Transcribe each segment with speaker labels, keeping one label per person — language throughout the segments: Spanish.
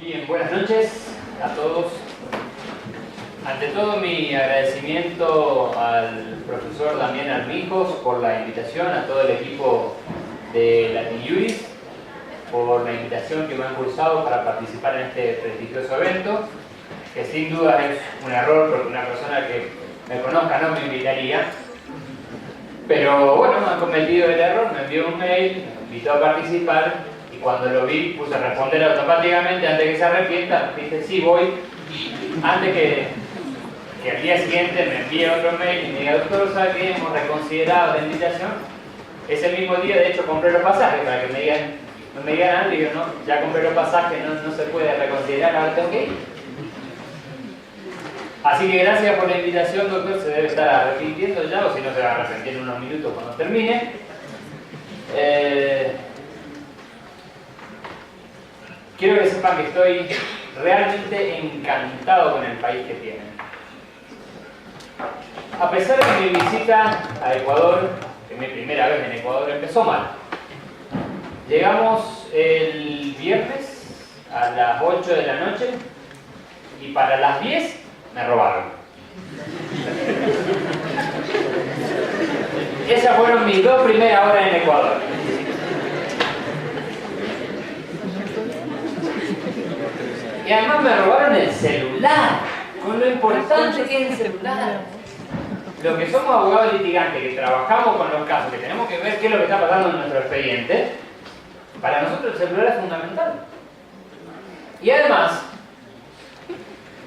Speaker 1: Bien, buenas noches a todos. Ante todo, mi agradecimiento al profesor Damián Armijos por la invitación, a todo el equipo de Latin por la invitación que me han cursado para participar en este prestigioso evento, que sin duda es un error porque una persona que me conozca no me invitaría. Pero bueno, me han cometido el error, me envió un mail, me invitó a participar y cuando lo vi puse a responder automáticamente antes que se arrepienta, dije sí voy, antes que al día siguiente me envíe otro mail y me diga doctor, ¿sabe qué? Hemos reconsiderado la invitación. Ese mismo día de hecho compré los pasajes para que no me digan antes, digo no, ya compré los pasajes, no se puede reconsiderar, ahora tengo que ir. Así que gracias por la invitación, doctor, se debe estar arrepintiendo ya, o si no se va a arrepentir en unos minutos cuando termine. Quiero que sepan que estoy realmente encantado con el país que tienen. A pesar de que mi visita a Ecuador, que es mi primera vez en Ecuador, empezó mal. Llegamos el viernes a las 8 de la noche y para las 10 me robaron. Esas fueron mis 2 primeras horas en Ecuador. Y además me robaron el celular, con lo importante que es el celular. Los que somos abogados litigantes, que trabajamos con los casos, que tenemos que ver qué es lo que está pasando en nuestro expediente, para nosotros el celular es fundamental. Y además,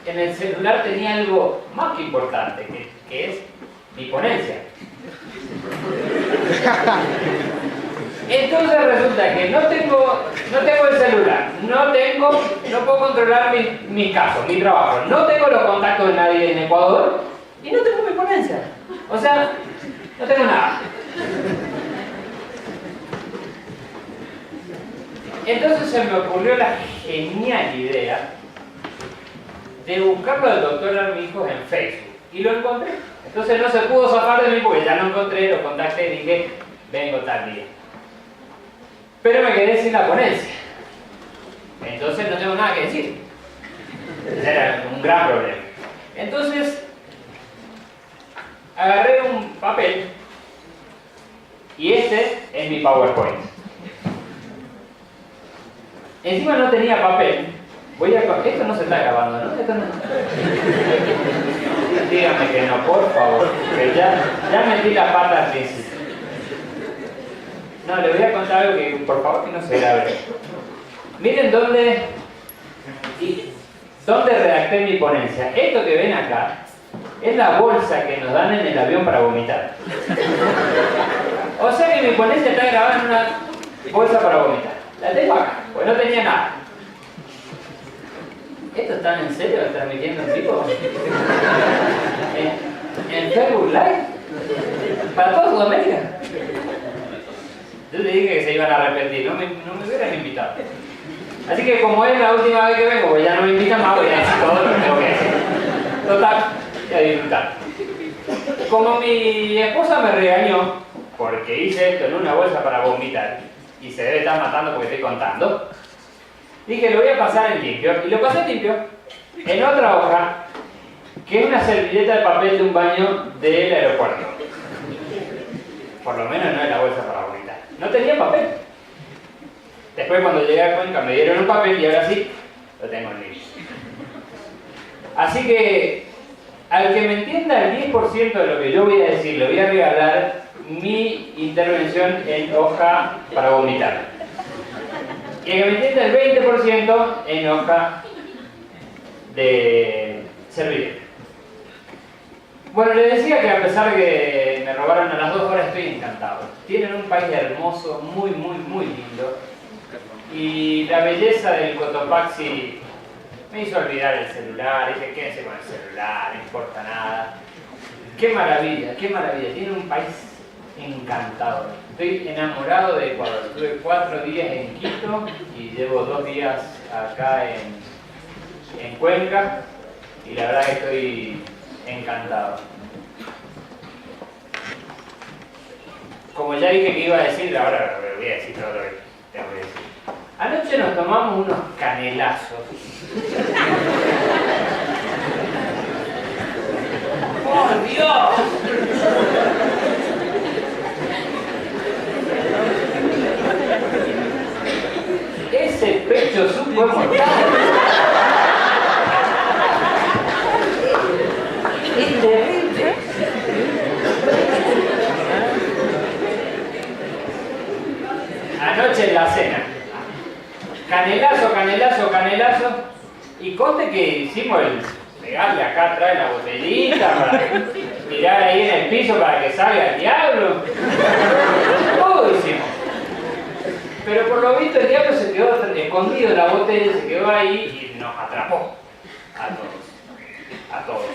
Speaker 1: en el celular tenía algo más que importante, que es mi ponencia. Entonces resulta que no tengo el celular, no puedo controlar mi caso, mi trabajo, no tengo los contactos de nadie en Ecuador y no tengo mi ponencia. O sea, no tengo nada. Entonces se me ocurrió la genial idea de buscarlo del doctor Armijos en Facebook y lo encontré. Entonces no se pudo zafar de mí porque ya lo encontré, lo contacté y dije, vengo tal día. Pero me quedé sin la ponencia. Entonces no tengo nada que decir. Ese era un gran problema. Entonces agarré un papel y este es mi PowerPoint. Encima no tenía papel. Esto no se está grabando, ¿no? Esto no. Dígame que no, por favor. Que ya metí la pata al principio. No, le voy a contar algo que, por favor, que no se grabe. Miren dónde redacté mi ponencia. Esto que ven acá es la bolsa que nos dan en el avión para vomitar. O sea que mi ponencia está grabada en una bolsa para vomitar. La tengo acá, pues no tenía nada. ¿Esto están en serio transmitiendo en vivo? ¿En Facebook Live? ¿Para toda Sudamérica? Yo le dije que se iban a arrepentir, no me hubieran invitado. Así que como es la última vez que vengo, pues ya no me invitan más, voy a decir todo lo que tengo que decir. Total, y a disfrutar. Como mi esposa me regañó porque hice esto en una bolsa para vomitar y se debe estar matando porque estoy contando, dije lo voy a pasar en limpio y lo pasé en limpio en otra hoja que es una servilleta de papel de un baño del aeropuerto. Por lo menos no es la bolsa para vomitar. No tenía papel. Después cuando llegué a Cuenca me dieron un papel y ahora sí lo tengo en limpio. Así que al que me entienda el 10% de lo que yo voy a decir, le voy a regalar mi intervención en hoja para vomitar. Y al que me entienda el 20% en hoja de servilleta. Bueno, les decía que a pesar de que me robaron a las 2 horas, estoy encantado. Tienen un país hermoso, muy, muy, muy lindo. Y la belleza del Cotopaxi me hizo olvidar el celular. Dije, quédense con el celular, no importa nada. ¡Qué maravilla, qué maravilla! Tiene un país encantador. Estoy enamorado de Ecuador. Estuve 4 días en Quito y llevo 2 días acá en Cuenca. Y la verdad que estoy encantado. Como ya dije que iba a decir, ahora lo voy a decir todo lo que tengo que decir. Anoche nos tomamos unos canelazos. ¡Por Dios! Ese pecho supo mortal. Es terrible. Anoche en la cena. Canelazo, canelazo, canelazo. Y conste que hicimos el pegarle acá atrás la botellita para tirar ahí en el piso para que salga el diablo. Todo hicimos. Pero por lo visto el diablo se quedó escondido en la botella, se quedó ahí y nos atrapó. A todos. A todos.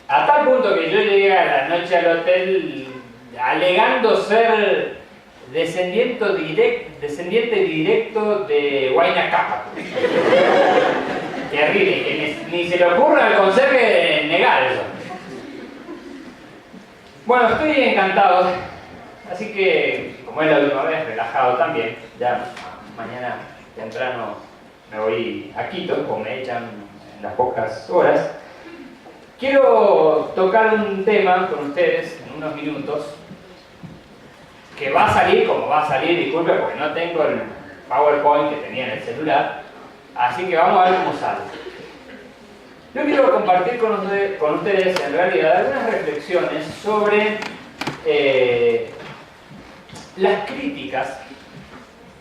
Speaker 1: A tal punto que yo llegué a la noche al hotel alegando ser descendiente directo de Huayna Cápac. Terrible, que ni se le ocurra al conserje negar eso. Bueno, estoy encantado, así que, como es la última vez, relajado también. Ya mañana temprano me voy a Quito, o me echan en las pocas horas. Quiero tocar un tema con ustedes en unos minutos, que va a salir como va a salir, disculpe, porque no tengo el PowerPoint que tenía en el celular, así que vamos a ver cómo sale. Yo quiero compartir con ustedes en realidad algunas reflexiones sobre las críticas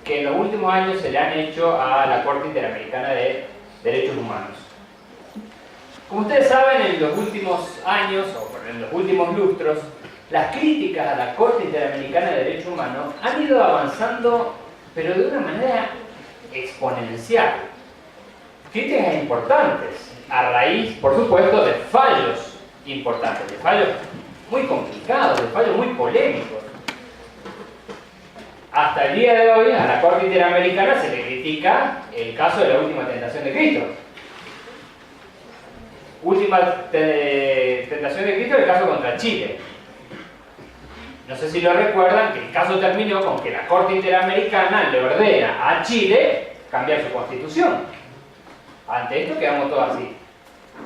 Speaker 1: que en los últimos años se le han hecho a la Corte Interamericana de Derechos Humanos. Como ustedes saben, en los últimos años, o en los últimos lustros, las críticas a la Corte Interamericana de Derechos Humanos han ido avanzando, pero de una manera exponencial. Críticas importantes, a raíz, por supuesto, de fallos importantes, de fallos muy complicados, de fallos muy polémicos. Hasta el día de hoy, a la Corte Interamericana se le critica el caso de la última tentación de Cristo. Última tentación de Cristo, el caso contra Chile. No sé si lo recuerdan, que el caso terminó con que la Corte Interamericana le ordena a Chile cambiar su constitución. Ante esto quedamos todos así.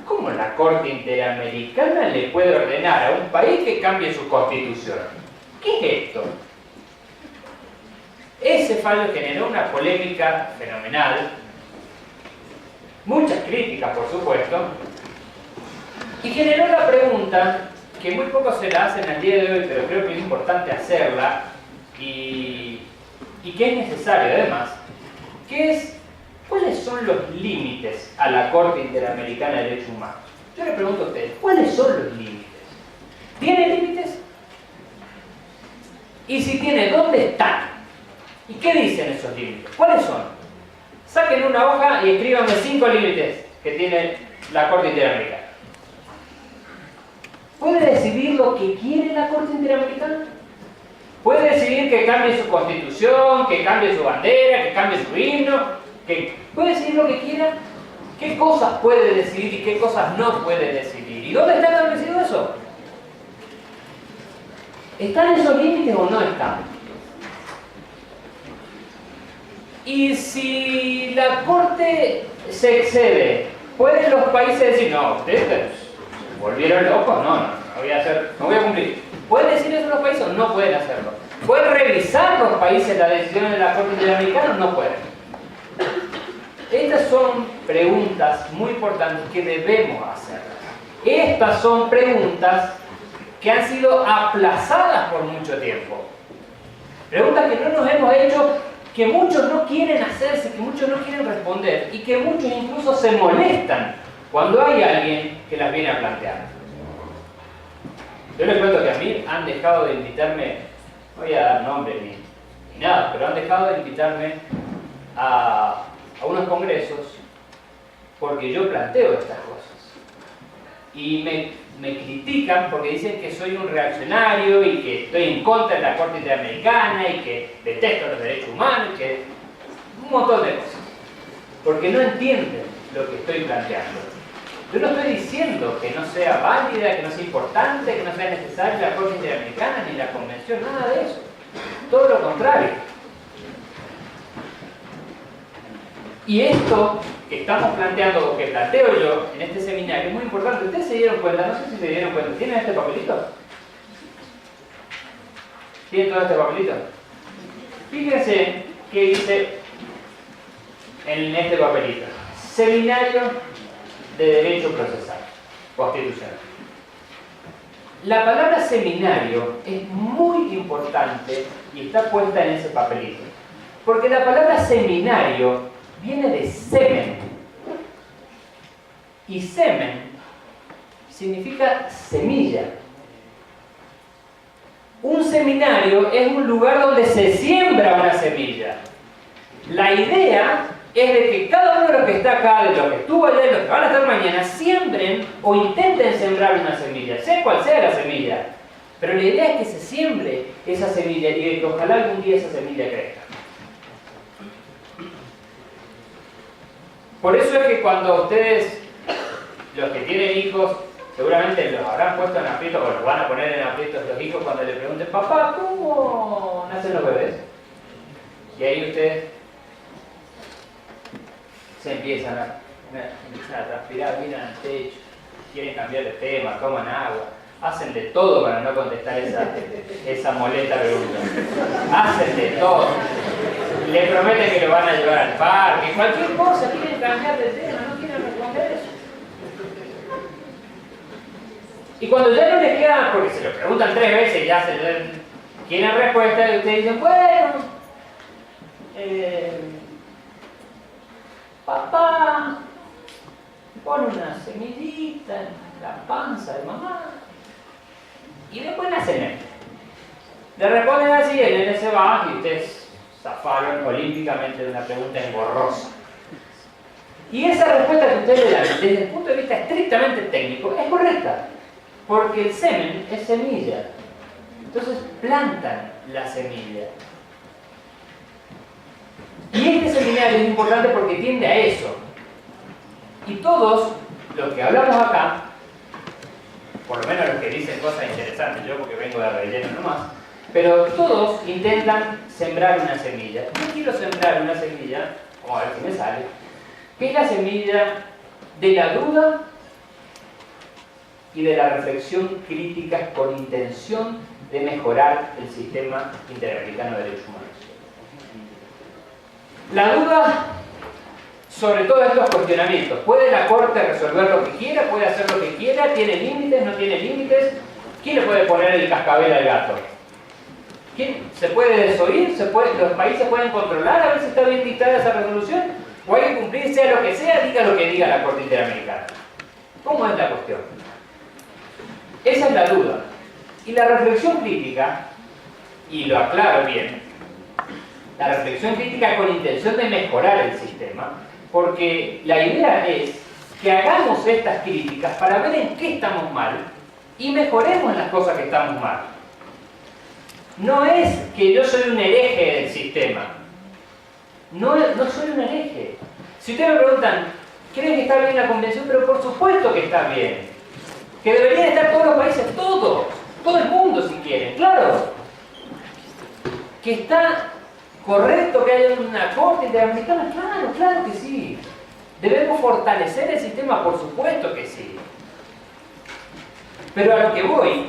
Speaker 1: ¿Cómo la Corte Interamericana le puede ordenar a un país que cambie su constitución? ¿Qué es esto? Ese fallo generó una polémica fenomenal, muchas críticas por supuesto, y generó la pregunta que muy pocos se la hacen al día de hoy, pero creo que es importante hacerla y que es necesario además, que es ¿cuáles son los límites a la Corte Interamericana de Derechos Humanos? Yo le pregunto a ustedes, ¿cuáles son los límites? ¿Tiene límites? Y si tiene, ¿dónde están? ¿Y qué dicen esos límites? ¿Cuáles son? Saquen una hoja y escríbanme 5 límites que tiene la Corte Interamericana. ¿Puede decidir lo que quiere la Corte Interamericana? ¿Puede decidir que cambie su constitución, que cambie su bandera, que cambie su himno? ¿Puede decidir lo que quiera? ¿Qué cosas puede decidir y qué cosas no puede decidir? ¿Y dónde está establecido eso? ¿Están esos límites o no están? Y si la Corte se excede, ¿pueden los países decir, no, ustedes se volvieron locos? No voy a cumplir. ¿Pueden decir eso los países o no pueden hacerlo? ¿Pueden revisar los países las decisiones de la Corte Interamericana o no pueden? Estas son preguntas muy importantes que debemos hacer. Estas son preguntas que han sido aplazadas por mucho tiempo. Preguntas que no nos hemos hecho, que muchos no quieren hacerse, que muchos no quieren responder y que muchos incluso se molestan cuando hay alguien que las viene a plantear. Yo les cuento que a mí han dejado de invitarme, no voy a dar nombre ni nada, pero han dejado de invitarme a unos congresos porque yo planteo estas cosas. Y me critican porque dicen que soy un reaccionario y que estoy en contra de la Corte Interamericana y que detesto los derechos humanos y que un montón de cosas. Porque no entienden lo que estoy planteando. Yo no estoy diciendo que no sea válida, que no sea importante, que no sea necesaria la Corte Interamericana ni la Convención, nada de eso. Todo lo contrario. Y esto que estamos planteando, o que planteo yo en este seminario, es muy importante. Ustedes se dieron cuenta, no sé si se dieron cuenta, ¿tienen este papelito? ¿Tienen todo este papelito? Fíjense qué dice en este papelito. Seminario de Derecho Procesal Constitucional. La palabra seminario es muy importante y está puesta en ese papelito. Porque la palabra seminario viene de semen. Y semen significa semilla. Un seminario es un lugar donde se siembra una semilla. La idea es de que cada uno de los que está acá, de los que estuvo allá y de los que van a estar mañana, siembren o intenten sembrar una semilla, sea cual sea la semilla. Pero la idea es que se siembre esa semilla y de que ojalá algún día esa semilla crezca. Por eso es que cuando ustedes, los que tienen hijos, seguramente los habrán puesto en aprietos, o los van a poner en aprietos los hijos cuando le pregunten, papá, ¿cómo nacen los bebés? Y ahí ustedes se empiezan a transpirar, miran al techo, quieren cambiar de tema, toman agua, hacen de todo para no contestar esa molesta pregunta. Hacen de todo. Le prometen que lo van a llevar al parque, cualquier cosa, quieren cambiar de tema, no quieren responder eso. Y cuando ya no les queda, porque se lo preguntan 3 veces y ya quieren respuesta, y ustedes dicen, bueno, papá pone una semillita en la panza de mamá y después nace el nene. Le responden así, el nene se va y ustedes zafaron olímpicamente de una pregunta engorrosa. Y esa respuesta que ustedes le dan desde el punto de vista estrictamente técnico es correcta, porque el semen es semilla. Entonces plantan la semilla. Y este seminario es importante porque tiende a eso. Y todos los que hablamos acá, por lo menos los que dicen cosas interesantes, yo porque vengo de relleno nomás, pero todos intentan sembrar una semilla. Yo quiero sembrar una semilla, vamos a ver si me sale, que es la semilla de la duda y de la reflexión crítica con intención de mejorar el sistema interamericano de derechos humanos. La duda sobre todos estos cuestionamientos. ¿Puede la Corte resolver lo que quiera? ¿Puede hacer lo que quiera? ¿Tiene límites? ¿No tiene límites? ¿Quién le puede poner el cascabel al gato? ¿Quién? ¿Se puede desoír? ¿Los países pueden controlar a ver si está bien dictada esa resolución? ¿O hay que cumplir sea lo que sea, diga lo que diga la Corte Interamericana? ¿Cómo es la cuestión? Esa es la duda. Y la reflexión crítica, y lo aclaro bien, la reflexión crítica con intención de mejorar el sistema, porque la idea es que hagamos estas críticas para ver en qué estamos mal y mejoremos las cosas que estamos mal. No es que yo soy un hereje del sistema. No soy un hereje. Si ustedes me preguntan, ¿creen que está bien la convención? Pero por supuesto que está bien. Que deberían estar todos los países, todo el mundo si quieren, claro. Que está correcto que haya una Corte Interamericana, claro que sí. Debemos fortalecer el sistema, por supuesto que sí. Pero a lo que voy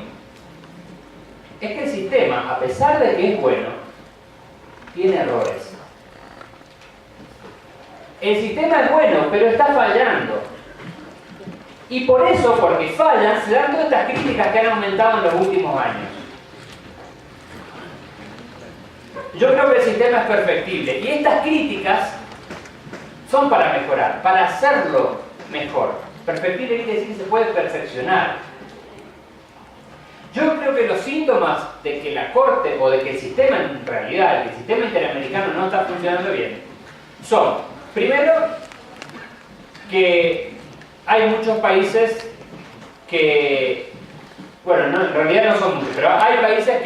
Speaker 1: es que el sistema, a pesar de que es bueno, tiene errores. El sistema es bueno, pero está fallando. Y por eso, porque fallan, se dan todas estas críticas que han aumentado en los últimos años. Yo creo que el sistema es perfectible. Y estas críticas son para mejorar, para hacerlo mejor. Perfectible quiere decir que se puede perfeccionar. Yo creo que los síntomas de que la Corte, o de que el sistema en realidad, el sistema interamericano no está funcionando bien, son, primero, que hay muchos países que, bueno, no, en realidad no son muchos, pero hay países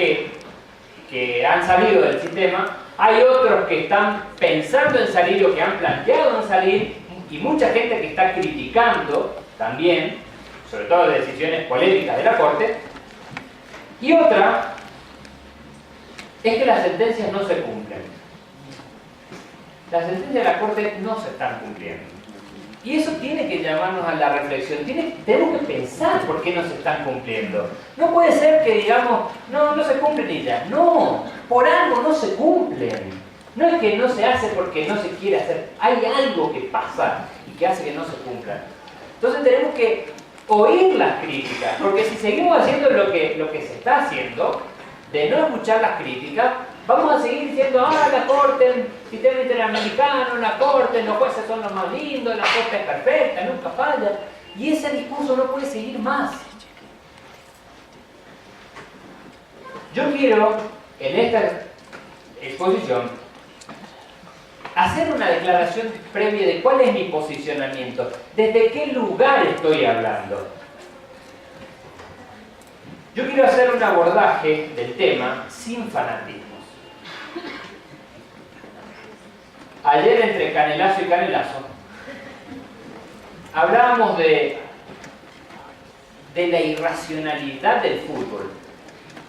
Speaker 1: que han salido del sistema, hay otros que están pensando en salir o que han planteado en salir, y mucha gente que está criticando también, sobre todo de decisiones polémicas de la Corte, y otra es que las sentencias no se cumplen. las sentencias de la Corte no se están cumpliendo. Y eso tiene que llamarnos a la reflexión. Tenemos que pensar por qué no se están cumpliendo. No puede ser que digamos, no se cumplen y ya. No, por algo no se cumplen. No es que no se hace porque no se quiere hacer. Hay algo que pasa y que hace que no se cumplan. Entonces tenemos que oír las críticas, porque si seguimos haciendo lo que se está haciendo, de no escuchar las críticas, vamos a seguir diciendo, la Corte, el sistema interamericano, la Corte, los jueces son los más lindos, la Corte es perfecta, nunca falla. Y ese discurso no puede seguir más. Yo quiero, en esta exposición, hacer una declaración previa de cuál es mi posicionamiento, desde qué lugar estoy hablando. Yo quiero hacer un abordaje del tema sin fanatismos. Ayer, entre canelazo y canelazo, hablábamos de la irracionalidad del fútbol.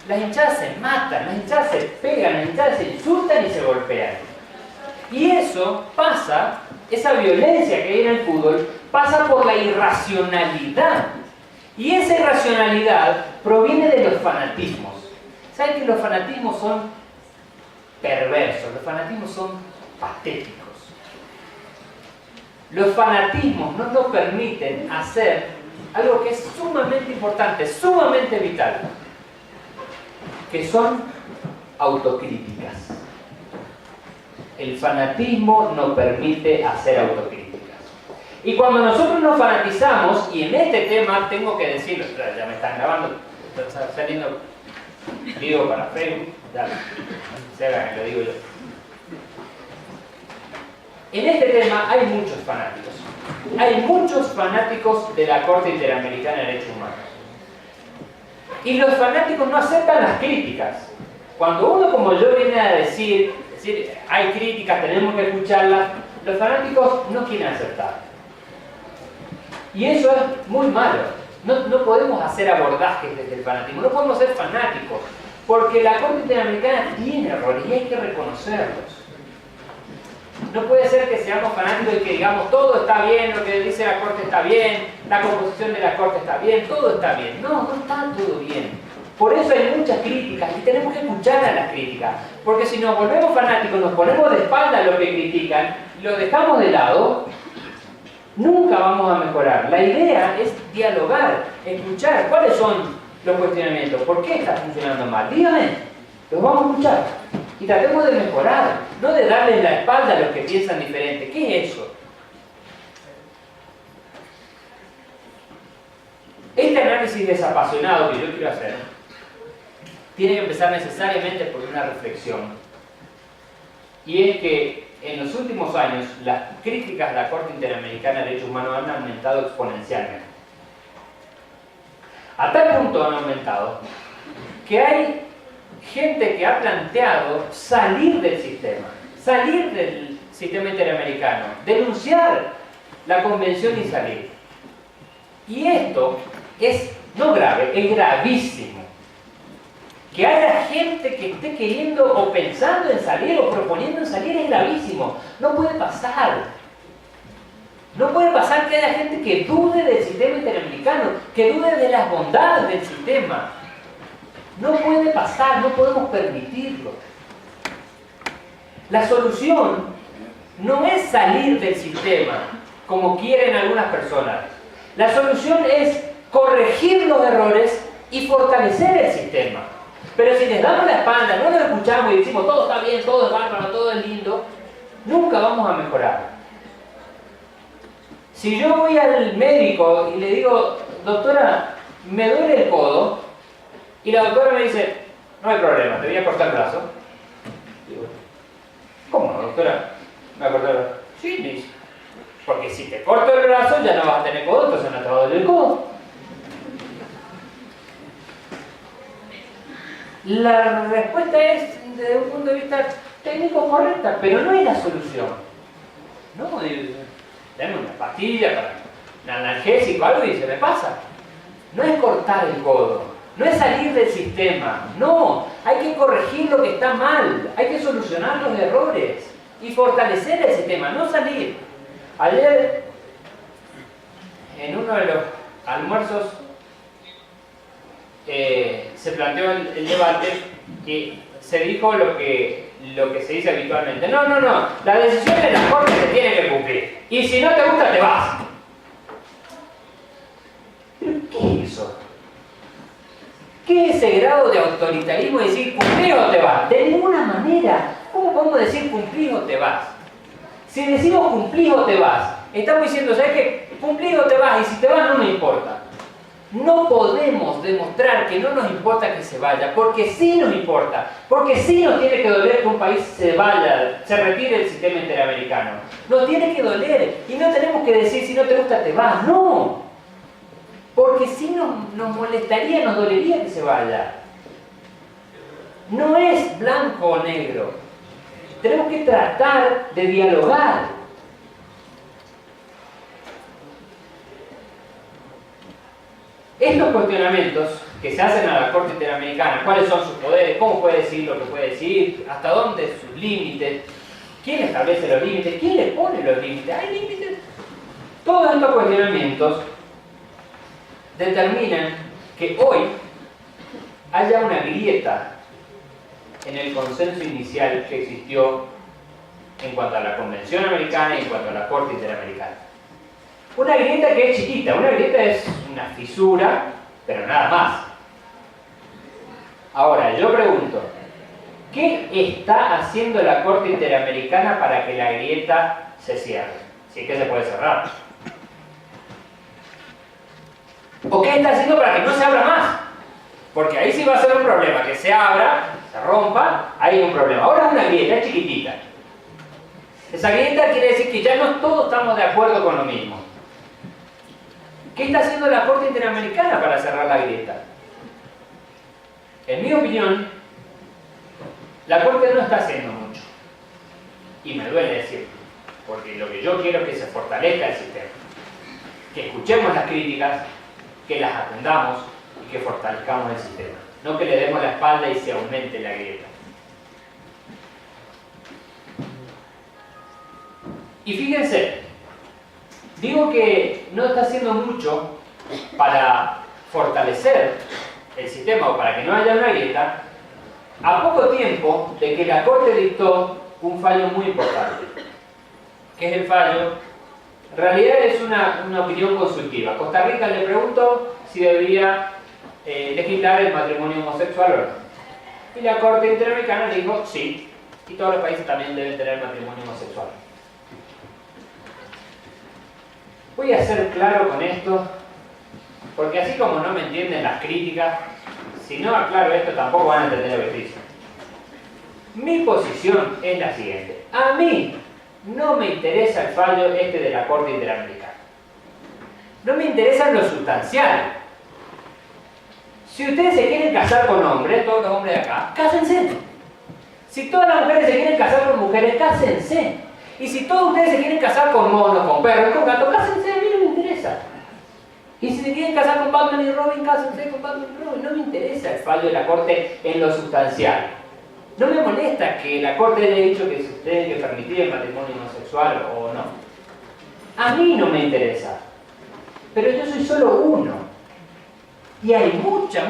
Speaker 1: Las hinchadas se matan, las hinchadas se pegan, las hinchadas se insultan y se golpean. Y eso pasa, esa violencia que hay en el fútbol, pasa por la irracionalidad. Y esa irracionalidad proviene de los fanatismos. ¿Saben que los fanatismos son perversos? Los fanatismos son patéticos. Los fanatismos no nos permiten hacer algo que es sumamente importante, sumamente vital, que son autocríticas. El fanatismo nos permite hacer autocríticas. Y cuando nosotros nos fanatizamos, y en este tema tengo que decirlo, ya me están grabando, está saliendo video para Facebook, dale, se hagan, lo digo yo. En este tema hay muchos fanáticos. Hay muchos fanáticos de la Corte Interamericana de Derechos Humanos. Y los fanáticos no aceptan las críticas. Cuando uno como yo viene a decir hay críticas, tenemos que escucharlas, los fanáticos no quieren aceptar. Y eso es muy malo. No podemos hacer abordajes desde el fanatismo, no podemos ser fanáticos, porque la Corte Interamericana tiene errores y hay que reconocerlos. No puede ser que seamos fanáticos y que digamos todo está bien, lo que dice la Corte está bien, la composición de la Corte está bien, todo está bien. No está todo bien. Por eso hay muchas críticas y tenemos que escuchar a las críticas. Porque si nos volvemos fanáticos, nos ponemos de espalda a lo que critican, lo dejamos de lado, nunca vamos a mejorar. La idea es dialogar, escuchar cuáles son los cuestionamientos, por qué está funcionando mal. Díganme, los vamos a escuchar y tratemos de mejorar, no de darles la espalda a los que piensan diferente. ¿Qué es eso? Este análisis desapasionado que yo quiero hacer tiene que empezar necesariamente por una reflexión, y es que en los últimos años las críticas a la Corte Interamericana de Derechos Humanos han aumentado exponencialmente. A tal punto han aumentado que hay gente que ha planteado salir del sistema interamericano, denunciar la convención y salir. Y esto es no grave, es gravísimo. Que haya gente que esté queriendo o pensando en salir o proponiendo en salir es gravísimo. No puede pasar. No puede pasar que haya gente que dude del sistema interamericano, que dude de las bondades del sistema. No puede pasar, no podemos permitirlo. La solución no es salir del sistema, como quieren algunas personas. La solución es corregir los errores y fortalecer el sistema. Pero si les damos la espalda, no nos escuchamos y decimos todo está bien, todo es bárbaro, todo es lindo, nunca vamos a mejorar. Si yo voy al médico y le digo, doctora, me duele el codo, y la doctora me dice, no hay problema, te voy a cortar el brazo. Digo, ¿cómo no, doctora? ¿Me va a cortar el brazo? Sí, dice. Porque si te corto el brazo ya no vas a tener codo, entonces no te va a doler el codo. La respuesta es, desde un punto de vista técnico, correcta, pero no es la solución. No, dame una pastilla, un analgésico, algo y se me pasa. No es cortar el codo, no es salir del sistema, no. Hay que corregir lo que está mal, hay que solucionar los errores. y fortalecer el sistema, no salir. Ayer, en uno de los almuerzos, se planteó el debate y se dijo lo que se dice habitualmente. No, la decisión de la Corte se tiene que cumplir. Y si no te gusta, te vas. ¿Pero qué es eso? ¿Qué es ese grado de autoritarismo de decir cumplís o te vas? De ninguna manera. ¿Cómo podemos decir cumplís o te vas? Si decimos cumplís o te vas, estamos diciendo, ¿sabes qué? Cumplís o te vas, y si te vas no me importa. No podemos demostrar que no nos importa que se vaya, porque sí nos importa, porque sí nos tiene que doler que un país se vaya, se retire del sistema interamericano. Nos tiene que doler, y no tenemos que decir si no te gusta te vas, no. Porque sí nos molestaría, nos dolería que se vaya. No es blanco o negro. Tenemos que tratar de dialogar. Estos cuestionamientos que se hacen a la Corte Interamericana, cuáles son sus poderes, cómo puede decir lo que puede decir, hasta dónde sus límites, quién establece los límites, quién le pone los límites, ¿hay límites? Todos estos cuestionamientos determinan que hoy haya una grieta en el consenso inicial que existió en cuanto a la Convención Americana y en cuanto a la Corte Interamericana. Una grieta que es chiquita, una grieta es una fisura, pero nada más. Ahora, yo pregunto, ¿qué está haciendo la Corte Interamericana para que la grieta se cierre? Si es que se puede cerrar. ¿O qué está haciendo para que no se abra más? Porque ahí sí va a ser un problema, que se abra, se rompa, hay un problema. Ahora es una grieta, es chiquitita. Esa grieta quiere decir que ya no todos estamos de acuerdo con lo mismo. ¿Qué está haciendo la Corte Interamericana para cerrar la grieta? En mi opinión, la Corte no está haciendo mucho. Y me duele decirlo, porque lo que yo quiero es que se fortalezca el sistema. Que escuchemos las críticas, que las atendamos y que fortalezcamos el sistema. No que le demos la espalda y se aumente la grieta. Y fíjense, digo que no está haciendo mucho para fortalecer el sistema o para que no haya una grieta, a poco tiempo de que la Corte dictó un fallo muy importante, que es el fallo, en realidad es una opinión consultiva. Costa Rica le preguntó si debería legislar el matrimonio homosexual o no. Y la Corte Interamericana le dijo sí, y todos los países también deben tener matrimonio homosexual. Voy a ser claro con esto, porque así como no me entienden las críticas, si no aclaro esto tampoco van a entender lo que dice. Mi posición es la siguiente. A mí no me interesa el fallo este de la Corte Interamericana. No me interesa lo sustancial. Si ustedes se quieren casar con hombres, todos los hombres de acá, cásense. Si todas las mujeres se quieren casar con mujeres, cásense. Y si todos ustedes se quieren casar con monos, con perros, con gatos, cásense, a mí no me interesa. Y si se quieren casar con Batman y Robin, cásense con Batman y Robin. No me interesa el fallo de la Corte en lo sustancial. No me molesta que la Corte haya dicho que se tiene que permitir el matrimonio homosexual o no. A mí no me interesa. Pero yo soy solo uno. Y hay mucha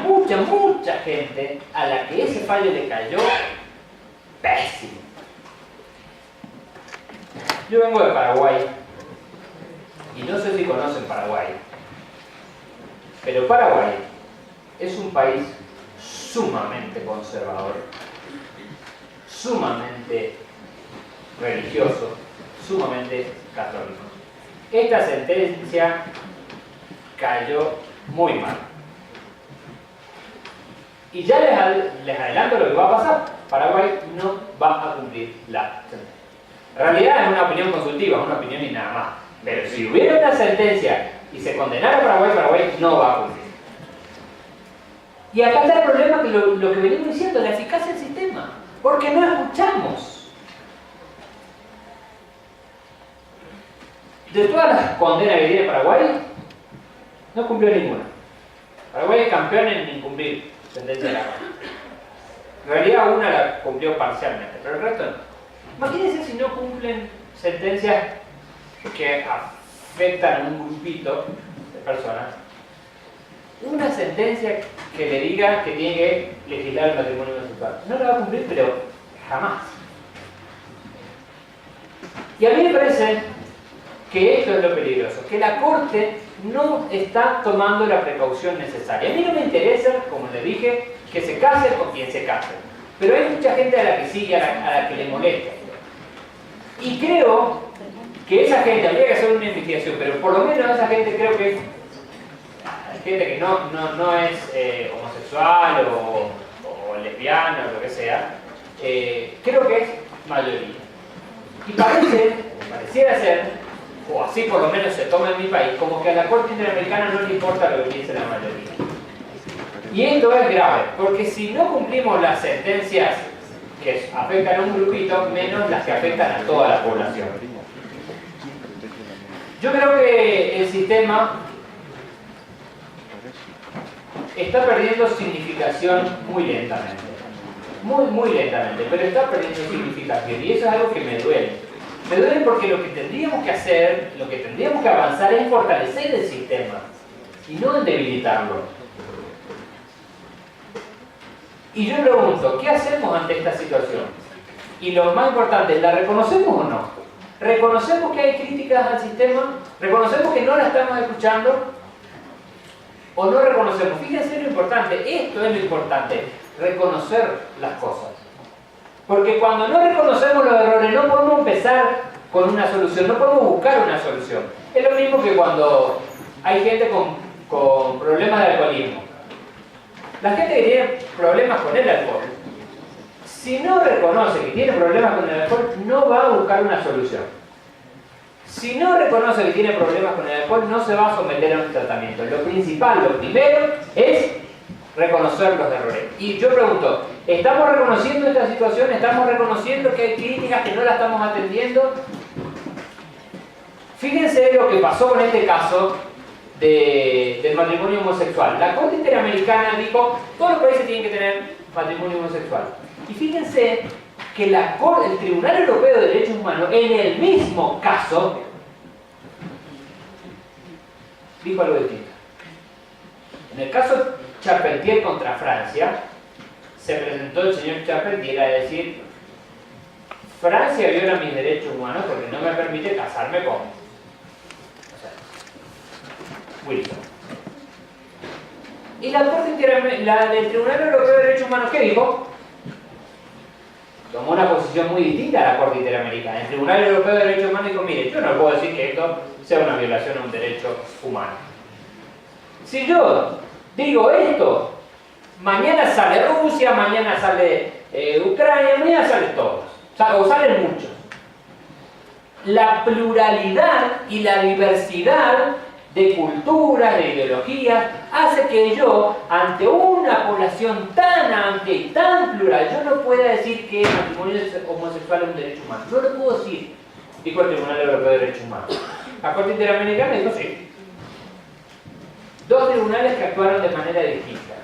Speaker 1: gente a la que ese fallo le cayó pésimo. Yo vengo de Paraguay y no sé si conocen Paraguay, pero Paraguay es un país sumamente conservador, sumamente religioso, sumamente católico. Esta sentencia cayó muy mal. Y ya les adelanto lo que va a pasar. Paraguay no va a cumplir la sentencia. En realidad es una opinión consultiva, es una opinión y nada más. Pero si hubiera una sentencia y se condenara a Paraguay, Paraguay no va a cumplir. Y acá está el problema, que lo que venimos diciendo, la eficacia del sistema. Porque no escuchamos. De todas las condenas que tiene Paraguay, no cumplió ninguna. Paraguay es campeón en incumplir sentencia de la Corte. En realidad una la cumplió parcialmente, pero el resto no. Imagínense si no cumplen sentencias que afectan a un grupito de personas. Una sentencia que le diga que tiene que legislar el matrimonio homosexual. No la va a cumplir, pero jamás. Y a mí me parece que esto es lo peligroso, que la Corte no está tomando la precaución necesaria. A mí no me interesa, como les dije, que se case con quien se case. Pero hay mucha gente a la que sigue, a la que le molesta. Y creo que esa gente, habría que hacer una investigación, pero por lo menos esa gente creo que es gente que no es homosexual o lesbiana o lo que sea, creo que es mayoría. Y pareciera ser, o así por lo menos se toma en mi país, como que a la Corte Interamericana no le importa lo que piense la mayoría. Y esto es grave, porque si no cumplimos las sentencias que afectan a un grupito, menos las que afectan a toda la población. Yo creo que el sistema está perdiendo significación muy lentamente. Muy lentamente, pero está perdiendo significación. Y eso es algo que me duele. Me duele porque lo que tendríamos que hacer, lo que tendríamos que avanzar es fortalecer el sistema y no en debilitarlo. Y yo pregunto, ¿qué hacemos ante esta situación? Y lo más importante, ¿la reconocemos o no? ¿Reconocemos que hay críticas al sistema? ¿Reconocemos que no la estamos escuchando? ¿O no reconocemos? Fíjense lo importante, esto es lo importante, reconocer las cosas. Porque cuando no reconocemos los errores, no podemos empezar con una solución, no podemos buscar una solución. Es lo mismo que cuando hay gente con problemas de alcoholismo. La gente que tiene problemas con el alcohol, si no reconoce que tiene problemas con el alcohol, no va a buscar una solución. Si no reconoce que tiene problemas con el alcohol, no se va a someter a un tratamiento. Lo principal, lo primero, es reconocer los errores. Y yo pregunto, ¿estamos reconociendo esta situación? ¿Estamos reconociendo que hay críticas que no la estamos atendiendo? Fíjense lo que pasó con este caso del matrimonio homosexual. La Corte Interamericana dijo, todos los países tienen que tener matrimonio homosexual. Y fíjense que el Tribunal Europeo de Derechos Humanos, en el mismo caso, dijo algo distinto. En el caso Charpentier contra Francia, se presentó el señor Charpentier a decir: Francia viola mis derechos humanos porque no me permite casarme con Wilson. Y la del Tribunal Europeo de Derechos Humanos, ¿qué dijo? Tomó una posición muy distinta a la Corte Interamericana. El Tribunal Europeo de Derechos Humanos dijo: mire, yo no puedo decir que esto sea una violación a un derecho humano. Si yo digo esto, mañana sale Rusia, mañana sale Ucrania, mañana salen todos, o salen muchos. La pluralidad y la diversidad de culturas, de ideologías, hace que yo, ante una población tan amplia y tan plural, yo no pueda decir que el matrimonio homosexual es un derecho humano. No lo puedo decir, dijo el Tribunal Europeo de Derechos Humanos. La Corte Interamericana dijo sí. Dos tribunales que actuaron de manera distinta.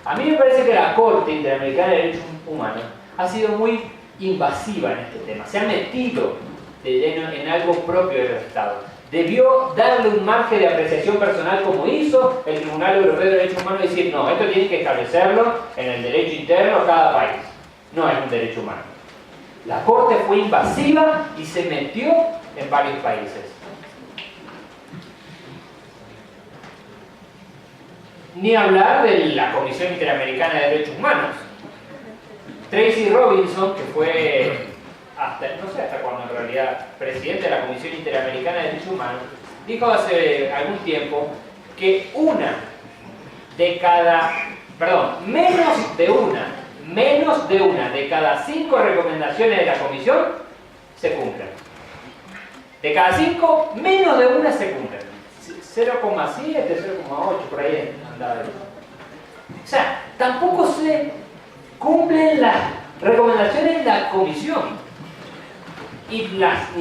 Speaker 1: A mí me parece que la Corte Interamericana de Derechos Humanos ha sido muy invasiva en este tema. Se ha metido de lleno en algo propio de los Estados. Debió darle un margen de apreciación personal como hizo el Tribunal Europeo de Derechos Humanos y decir: no, esto tiene que establecerlo en el derecho interno de cada país. No es un derecho humano. La Corte fue invasiva y se metió en varios países. Ni hablar de la Comisión Interamericana de Derechos Humanos. Tracy Robinson, que fue no sé hasta cuándo en realidad, presidente de la Comisión Interamericana de Derechos Humanos, dijo hace algún tiempo que menos de una de cada 5 recomendaciones de la Comisión se cumplen. De cada 5, menos de una se cumplen. 0,7, 0,8, por ahí andaba. O sea, tampoco se cumplen las recomendaciones de la Comisión. Y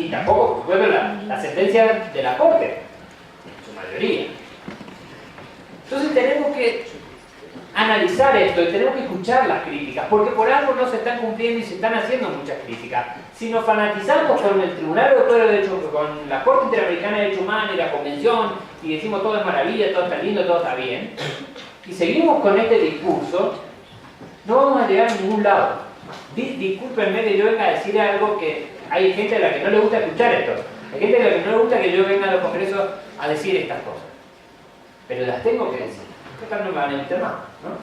Speaker 1: tampoco, por supuesto, la sentencia de la Corte, en su mayoría. Entonces tenemos que analizar esto y tenemos que escuchar las críticas, porque por algo no se están cumpliendo y se están haciendo muchas críticas. Si nos fanatizamos con el Tribunal Europeo de Derechos Humanos, con la Corte Interamericana de Derechos Humanos y la Convención, y decimos todo es maravilla, todo está lindo, todo está bien, y seguimos con este discurso, no vamos a llegar a ningún lado. Discúlpenme que yo venga a decir algo que hay gente a la que no le gusta escuchar esto. Hay gente a la que no le gusta que yo venga a los congresos a decir estas cosas. Pero las tengo que decir. Estas no me van a invitar más, ¿no?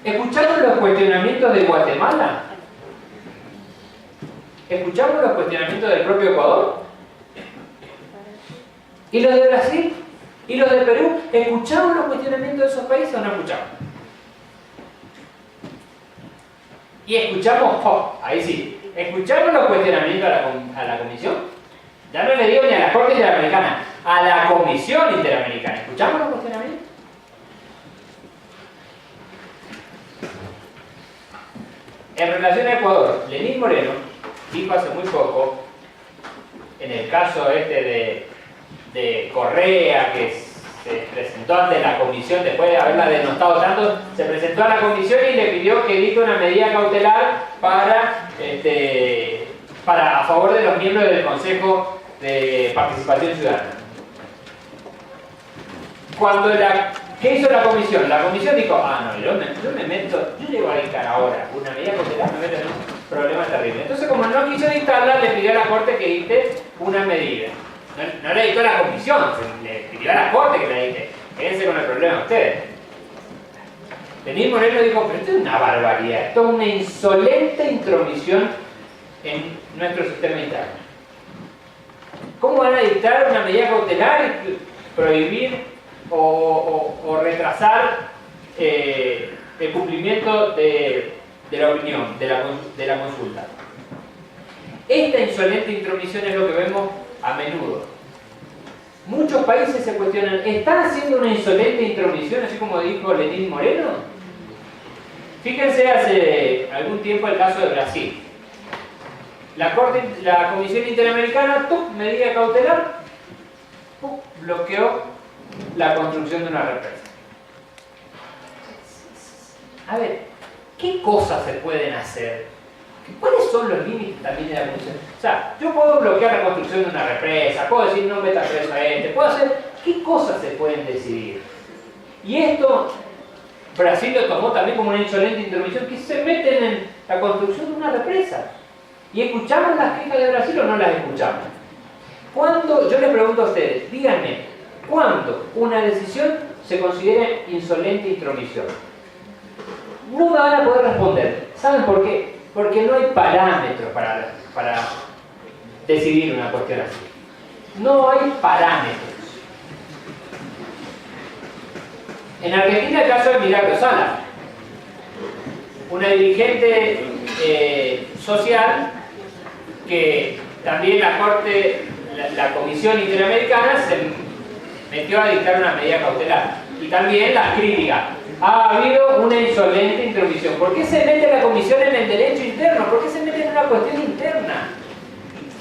Speaker 1: ¿Escuchamos los cuestionamientos de Guatemala? ¿Escuchamos los cuestionamientos del propio Ecuador? ¿Y los de Brasil? ¿Y los de Perú? ¿Escuchamos los cuestionamientos de esos países o no escuchamos? Y escuchamos, ahí sí, escuchamos los cuestionamientos a la Comisión. Ya no le digo ni a la Corte Interamericana, a la Comisión Interamericana. ¿Escuchamos los cuestionamientos? En relación a Ecuador, Lenín Moreno dijo hace muy poco, en el caso este de Correa, que se presentó ante la comisión, después de haberla denostado tanto, se presentó a la comisión y le pidió que dicte una medida cautelar a favor de los miembros del Consejo de Participación Ciudadana. ¿Qué hizo la comisión? La comisión dijo, no, yo llego a dictar ahora una medida cautelar, me meto en un problema terrible. Entonces, como no quiso dictarla, le pidió a la Corte que dicte una medida. No le dictó a la comisión, le pidió a la Corte que la dicte. Quédense con el problema ustedes. Lenín Moreno dijo, pero esto es una barbaridad, esto es una insolente intromisión en nuestro sistema interno. ¿Cómo van a dictar una medida cautelar y prohibir o retrasar el cumplimiento de la opinión, de la consulta? Esta insolente intromisión es lo que vemos a menudo. Muchos países se cuestionan, ¿están haciendo una insolente intromisión, así como dijo Lenín Moreno? Fíjense hace algún tiempo el caso de Brasil. La Comisión Interamericana, medida cautelar, bloqueó la construcción de una represa. A ver, ¿qué cosas se pueden hacer? ¿Cuáles son los límites también de la Comisión? O sea, yo puedo bloquear la construcción de una represa, puedo decir no meta preso a este, puedo hacer... ¿Qué cosas se pueden decidir? Y esto, Brasil lo tomó también como una insolente intromisión, que se meten en la construcción de una represa. ¿Y escuchamos las quejas de Brasil o no las escuchamos? Yo les pregunto a ustedes, díganme, ¿cuándo una decisión se considera insolente intromisión? No me van a poder responder. ¿Saben por qué? Porque no hay parámetros para decidir una cuestión así. No hay parámetros. En Argentina el caso de Milagro Sala, una dirigente social que también la Comisión Interamericana se metió a dictar una medida cautelar. Y también las críticas. Ha habido una insolente intromisión. ¿Por qué se mete la Comisión en el derecho interno? ¿Por qué se mete en una cuestión interna?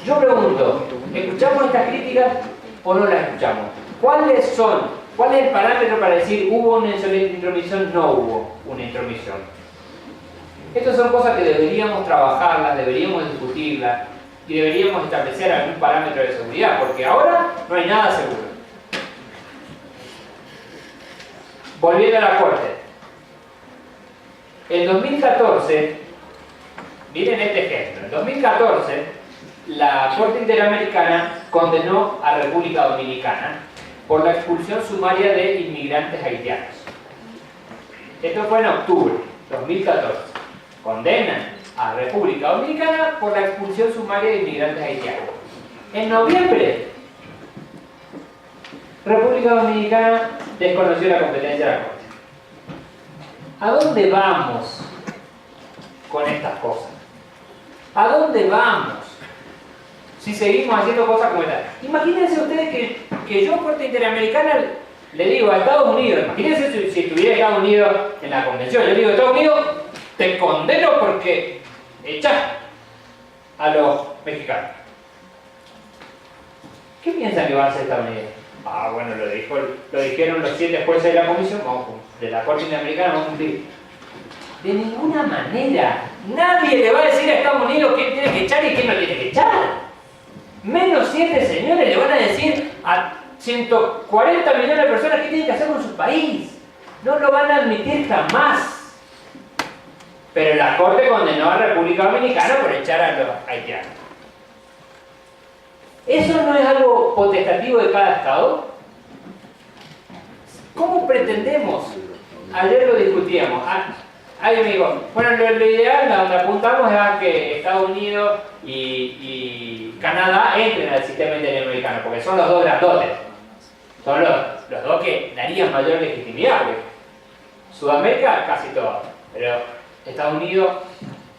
Speaker 1: Yo pregunto, ¿escuchamos estas críticas o no las escuchamos? ¿Cuál es el parámetro para decir hubo una insolente intromisión? No hubo una intromisión. Estas son cosas que deberíamos trabajarlas, deberíamos discutirlas y deberíamos establecer algún parámetro de seguridad, porque ahora no hay nada seguro. Volviendo a la Corte. En 2014, miren este ejemplo, en 2014 la Corte Interamericana condenó a República Dominicana por la expulsión sumaria de inmigrantes haitianos. Esto fue en octubre de 2014. Condenan a República Dominicana por la expulsión sumaria de inmigrantes haitianos. En noviembre, República Dominicana desconoció la competencia de la Corte. ¿A dónde vamos con estas cosas? ¿A dónde vamos si seguimos haciendo cosas como esta? Imagínense ustedes que yo, Corte Interamericana, le digo a Estados Unidos, imagínense si estuviera Estados Unidos en la convención, yo digo a Estados Unidos, te condeno porque echás a los mexicanos. ¿Qué piensan que va a hacer Estados Unidos? Ah, bueno, lo dijeron los 7 jueces de la comisión, de la Corte Interamericana, vamos a cumplir. De ninguna manera. Nadie le va a decir a Estados Unidos quién tiene que echar y quién no tiene que echar. Menos 7 señores le van a decir a 140 millones de personas qué tienen que hacer con su país. No lo van a admitir jamás. Pero la Corte condenó a República Dominicana por echar a los haitianos. ¿Eso no es algo potestativo de cada Estado? ¿Cómo pretendemos? Ayer lo discutíamos. Alguien me dijo, bueno, lo ideal, a donde apuntamos es a que Estados Unidos y Canadá entren al sistema interamericano, porque son los dos grandotes. Son los dos que darían mayor legitimidad. Sudamérica casi todo, pero Estados Unidos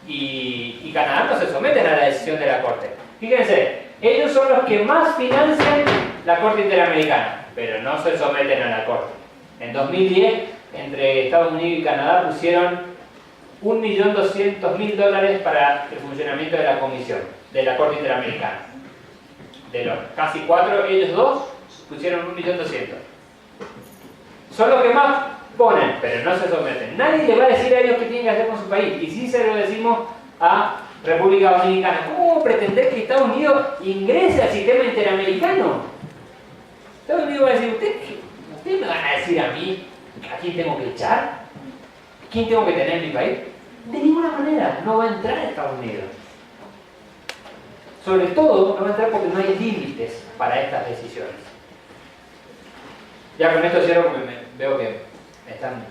Speaker 1: y Canadá no se someten a la decisión de la Corte. Fíjense, ellos son los que más financian la Corte Interamericana, pero no se someten a la Corte. En 2010, entre Estados Unidos y Canadá pusieron $1.200.000 para el funcionamiento de la comisión, de la Corte Interamericana. De los casi 4, ellos dos pusieron $1.200.000. Son los que más ponen, pero no se someten. Nadie le va a decir a ellos qué tienen que hacer con su país. Y sí se lo decimos a República Dominicana. ¿Cómo pretender que Estados Unidos ingrese al sistema interamericano? Estados Unidos va a decir, ¿ustedes me van a decir a mí a quién tengo que echar? ¿Quién tengo que tener en mi país? De ninguna manera, no va a entrar a Estados Unidos. Sobre todo, no va a entrar porque no hay límites para estas decisiones. Ya con esto cierro porque veo que me están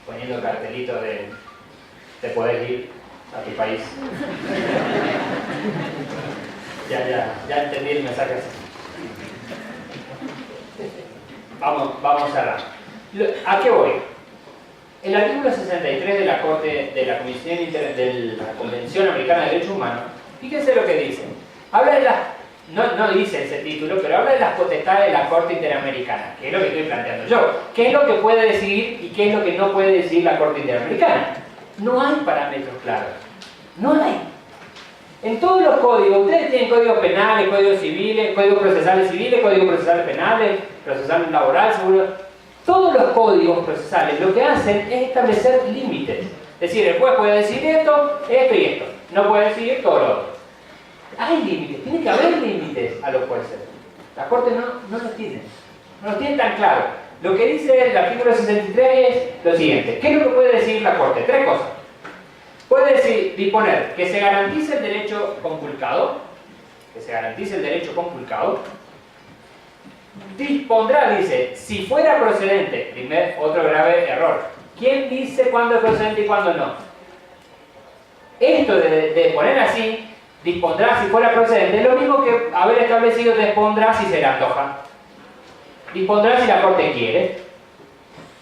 Speaker 1: poniendo cartelitos de poder ir a tu país. Ya entendí el mensaje así. Vamos a cerrar. ¿A qué voy? El artículo 63 de la Corte de la Comisión de la Convención Americana de Derechos Humanos, fíjense lo que dice. Habla de no dice ese título, pero habla de las potestades de la Corte Interamericana, que es lo que estoy planteando yo. ¿Qué es lo que puede decidir y qué es lo que no puede decidir la Corte Interamericana? No hay parámetros claros. No hay. En todos los códigos, ustedes tienen códigos penales, códigos civiles, códigos procesales civiles, códigos procesales penales, procesal laboral, seguro. Todos los códigos procesales lo que hacen es establecer límites. Es decir, el juez puede decir esto y esto. No puede decidir todo lo otro. Hay límites, tiene que haber límites a los jueces. La Corte no los tiene. No los tiene tan claro. Lo que dice el artículo 63 es lo siguiente. ¿Qué es lo que puede decir la Corte? 3 cosas. Puede disponer que se garantice el derecho conculcado. Que se garantice el derecho conculcado. Dispondrá, dice, si fuera procedente. Otro grave error. ¿Quién dice cuándo es procedente y cuándo no? Esto de poner así, dispondrá si fuera procedente, es lo mismo que haber establecido dispondrá si se le antoja. Dispondrá si la Corte quiere.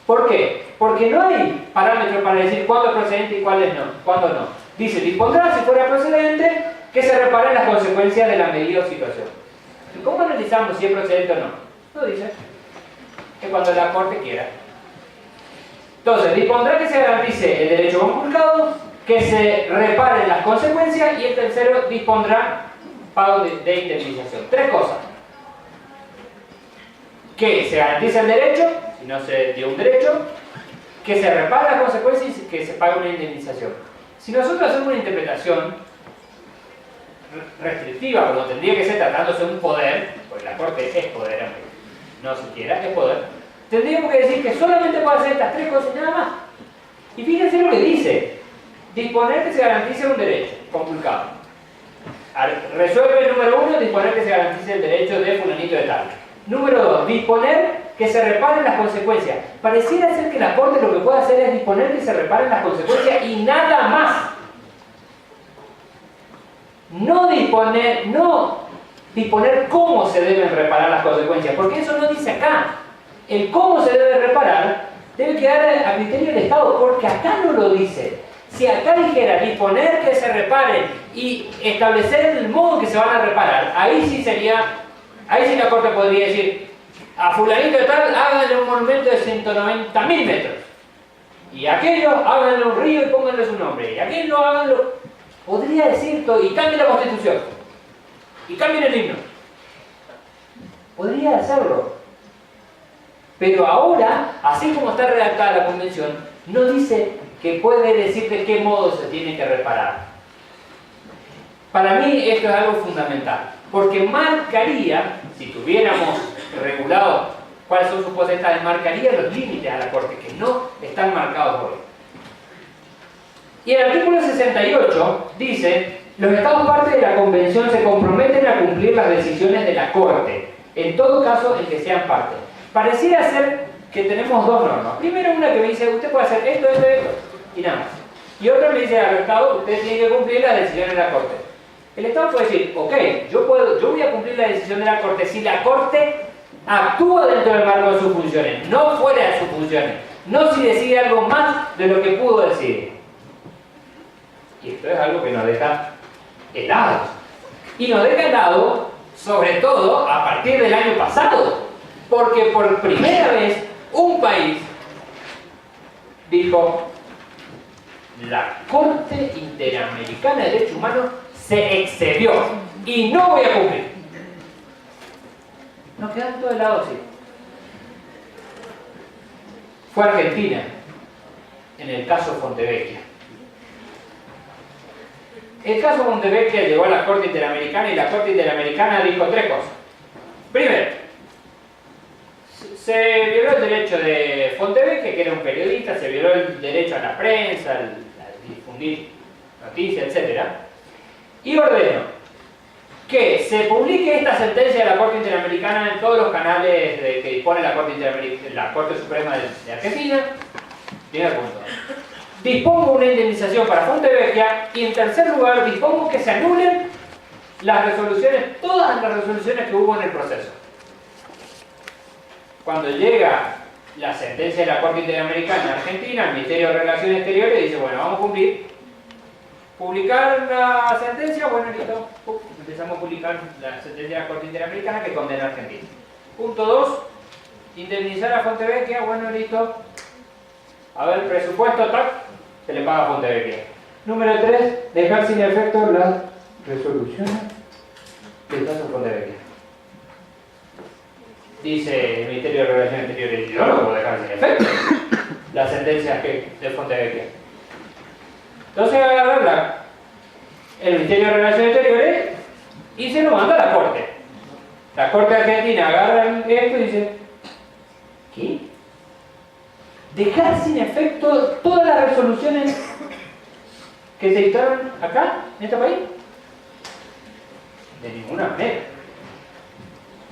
Speaker 1: ¿Por qué? Porque no hay parámetros para decir cuándo es procedente y cuándo no. Dice, dispondrá si fuera procedente que se reparen las consecuencias de la medida o situación. ¿Y cómo analizamos si es procedente o no? No dice. Que cuando la Corte quiera. Entonces, dispondrá que se garantice el derecho conculcado, que se reparen las consecuencias, y el tercero, dispondrá pago de indemnización. 3 cosas. Que se garantice el derecho, si no se dio un derecho, que se reparen las consecuencias y que se pague una indemnización. Si nosotros hacemos una interpretación restrictiva, como tendría que ser tratándose de un poder, porque la Corte es poder, aunque no siquiera es poder, tendríamos que decir que solamente puede hacer estas 3 cosas y nada más. Y fíjense lo que dice: disponer que se garantice un derecho conculcado. Resuelve el número 1, disponer que se garantice el derecho de fulanito de tal. Número 2, disponer que se reparen las consecuencias. Pareciera ser que la Corte lo que puede hacer es disponer que se reparen las consecuencias y nada más. No disponer cómo se deben reparar las consecuencias, porque eso no dice acá. El cómo se debe reparar debe quedar a criterio del Estado, porque acá no lo dice. Si acá dijera disponer que se reparen y establecer el modo en que se van a reparar, ahí sí la Corte podría decir: a fulanito de tal, háganle un monumento de 190.000 metros. Y a aquello, háganle un río y pónganle su nombre. Y a aquello, háganlo. Podría decir todo, y cambien la Constitución. Y cambien el himno. Podría hacerlo. Pero ahora, así como está redactada la convención, no dice que puede decir de qué modo se tiene que reparar. Para mí esto es algo fundamental, porque marcaría, si tuviéramos regulado cuáles son sus potestades, marcaría los límites a la Corte, que no están marcados hoy. Y el artículo 68 dice: los Estados partes de la Convención se comprometen a cumplir las decisiones de la Corte, en todo caso en que sean parte. Pareciera ser que tenemos dos normas. Primero, una que me dice: usted puede hacer esto, esto, esto, y nada más. Y otra me dice: al Estado, usted tiene que cumplir las decisiones de la Corte. El Estado puede decir: ok, yo voy a cumplir la decisión de la Corte si la Corte actúa dentro del marco de sus funciones, no fuera de sus funciones, no si decide algo más de lo que pudo decidir. Y esto es algo que nos deja helados. Y nos deja helados, sobre todo, a partir del año pasado. Porque por primera vez, un país dijo: la Corte Interamericana de Derechos Humanos se excedió y no voy a cumplir. Nos quedan todos helados, sí. Fue Argentina, en el caso Fontevecchia. El caso Fontevecchia llegó a la Corte Interamericana y la Corte Interamericana dijo tres cosas. Primero, se violó el derecho de Fontevecchia, que era un periodista, se violó el derecho a la prensa, a difundir noticias, etc. Y ordenó que se publique esta sentencia de la Corte Interamericana en todos los canales que dispone la Corte Suprema de Argentina. Primer punto. Dispongo una indemnización para Fontevecchia y, en tercer lugar, dispongo que se anulen las resoluciones, todas las resoluciones que hubo en el proceso. Cuando llega la sentencia de la Corte Interamericana en Argentina, el Ministerio de Relaciones Exteriores dice: bueno, vamos a publicar la sentencia. Bueno, listo, empezamos a publicar la sentencia de la Corte Interamericana que condena a Argentina. Punto 2, indemnizar a Fontevecchia. Bueno, listo. A ver, presupuesto, tac, se le paga a Fontevecchia. Número 3, dejar sin efecto las resoluciones del caso Fontevecchia. Dice el Ministerio de Relaciones Exteriores: yo no puedo dejar sin efecto las sentencias de Fontevecchia. Entonces agarra el Ministerio de Relaciones Exteriores y se lo manda a la Corte. La Corte Argentina agarra esto y dice: ¿qué? ¿Dejar sin efecto todas las resoluciones que se dictaron acá, en este país? De ninguna manera.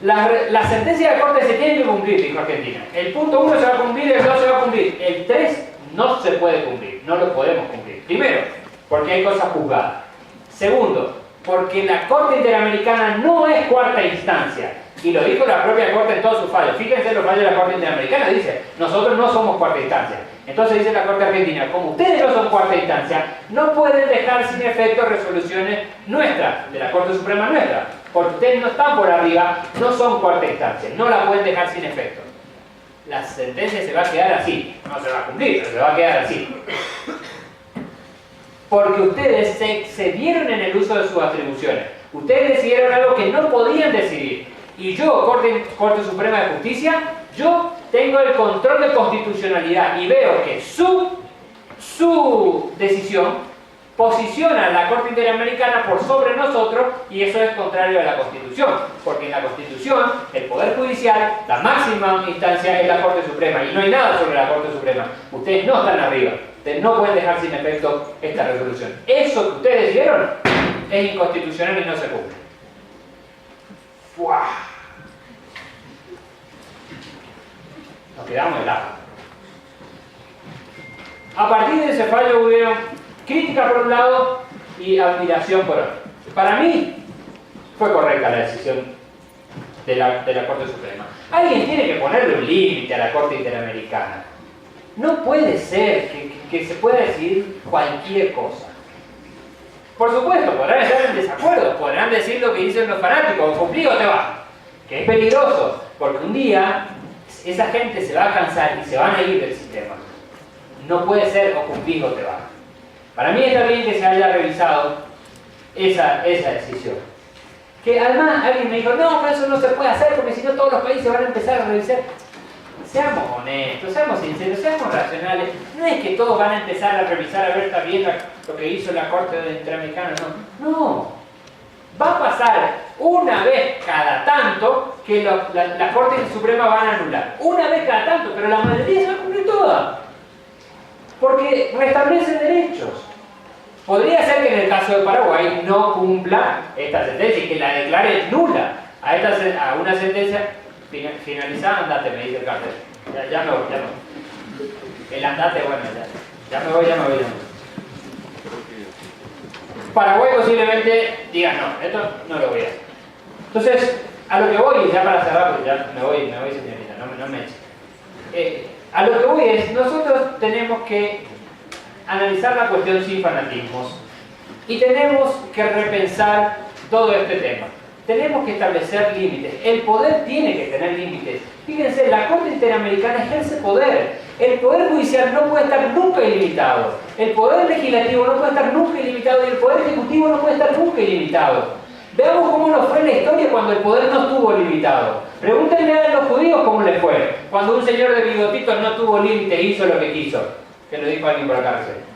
Speaker 1: La sentencia de la Corte se tiene que cumplir, dijo Argentina. El punto 1 se va a cumplir, el 2 se va a cumplir. El 3 no se puede cumplir, no lo podemos cumplir. Primero, porque hay cosas juzgadas. Segundo, porque la Corte Interamericana no es cuarta instancia. Y lo dijo la propia Corte en todos sus fallos. Fíjense los fallos de la Corte Interamericana, dice: nosotros no somos cuarta instancia. Entonces dice la Corte Argentina: como ustedes no son cuarta instancia, no pueden dejar sin efecto resoluciones nuestras, de la Corte Suprema nuestra. Porque ustedes no están por arriba, no son cuarta instancia, no la pueden dejar sin efecto. La sentencia se va a quedar así, no se va a cumplir, pero se va a quedar así. Porque ustedes se excedieron en el uso de sus atribuciones. Ustedes decidieron algo que no podían decidir. Y yo, Corte Suprema de Justicia, yo tengo el control de constitucionalidad y veo que su decisión posiciona a la Corte Interamericana por sobre nosotros, y eso es contrario a la Constitución, porque en la Constitución el Poder Judicial, la máxima instancia es la Corte Suprema, y no hay nada sobre la Corte Suprema. Ustedes no están arriba, ustedes no pueden dejar sin efecto esta resolución. Eso que ustedes hicieron es inconstitucional y no se cumple. ¡Buah! Nos quedamos helados. A partir de ese fallo hubieron crítica por un lado y admiración por otro. Para mí fue correcta la decisión de la Corte Suprema. Alguien tiene que ponerle un límite a la Corte Interamericana. No puede ser que se pueda decidir cualquier cosa. Por supuesto, podrán estar en desacuerdo, podrán decir lo que dicen los fanáticos: cumplí o te vas. Que es peligroso, porque un día esa gente se va a cansar y se van a ir del sistema. No puede ser o cumplís o te vas. Para mí está bien que se haya revisado esa decisión. Que además alguien me dijo: no, pero eso no se puede hacer porque si no todos los países van a empezar a revisar. Seamos honestos, seamos sinceros, seamos racionales. No es que todos van a empezar a revisar a ver está bien lo que hizo la Corte Interamericana, no. No. Va a pasar una vez cada tanto que la Corte Suprema van a anular. Una vez cada tanto, pero la mayoría se va a cumplir toda. Porque restablecen derechos. Podría ser que en el caso de Paraguay no cumpla esta sentencia y que la declare nula. A una sentencia finalizada, andate, me dice el cartel. Ya me voy. El andate, bueno, ya me voy. Paraguay posiblemente diga no, esto no lo voy a hacer. Entonces, a lo que voy, ya para cerrar, porque ya me voy señorita, no me eche. A lo que voy es, nosotros tenemos que analizar la cuestión sin fanatismos y tenemos que repensar todo este tema. Tenemos que establecer límites. El poder tiene que tener límites. Fíjense, la Corte Interamericana ejerce poder. El poder judicial no puede estar nunca ilimitado. El poder legislativo no puede estar nunca ilimitado y el poder ejecutivo no puede estar nunca ilimitado. Veamos cómo nos fue en la historia cuando el poder no estuvo limitado. Pregúntenle a los judíos cómo les fue. Cuando un señor de bigotitos no tuvo límites e hizo lo que quiso. Que lo dijo alguien por acá recién.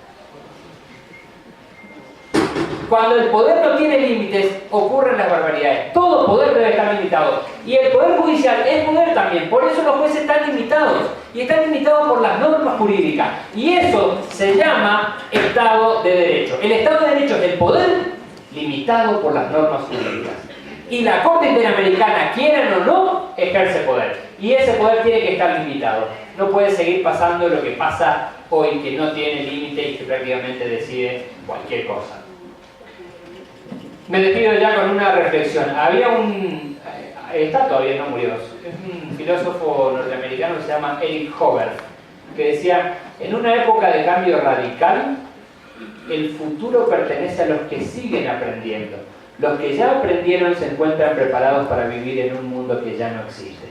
Speaker 1: Cuando el poder no tiene límites, ocurren las barbaridades. Todo poder debe estar limitado. Y el poder judicial es poder también. Por eso los jueces están limitados. Y están limitados por las normas jurídicas. Y eso se llama Estado de Derecho. El Estado de Derecho es el poder limitado por las normas jurídicas. Y la Corte Interamericana, quieran o no, ejerce poder. Y ese poder tiene que estar limitado. No puede seguir pasando lo que pasa hoy, que no tiene límite y que prácticamente decide cualquier cosa. Me despido ya con una reflexión. Está todavía, no murió, es un filósofo norteamericano que se llama Eric Hobber, que decía, en una época de cambio radical, el futuro pertenece a los que siguen aprendiendo. Los que ya aprendieron se encuentran preparados para vivir en un mundo que ya no existe.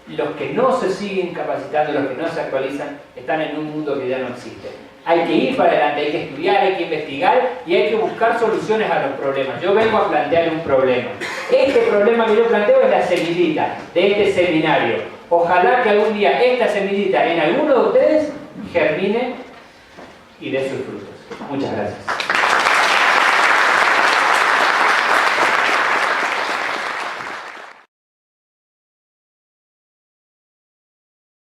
Speaker 1: Los que no se siguen capacitando, los que no se actualizan, están en un mundo que ya no existe. Hay que ir para adelante, hay que estudiar, hay que investigar y hay que buscar soluciones a los problemas. Yo vengo a plantear un problema. Este problema que yo planteo es la semillita de este seminario. Ojalá que algún día esta semillita en alguno de ustedes germine y dé sus frutos. Muchas gracias.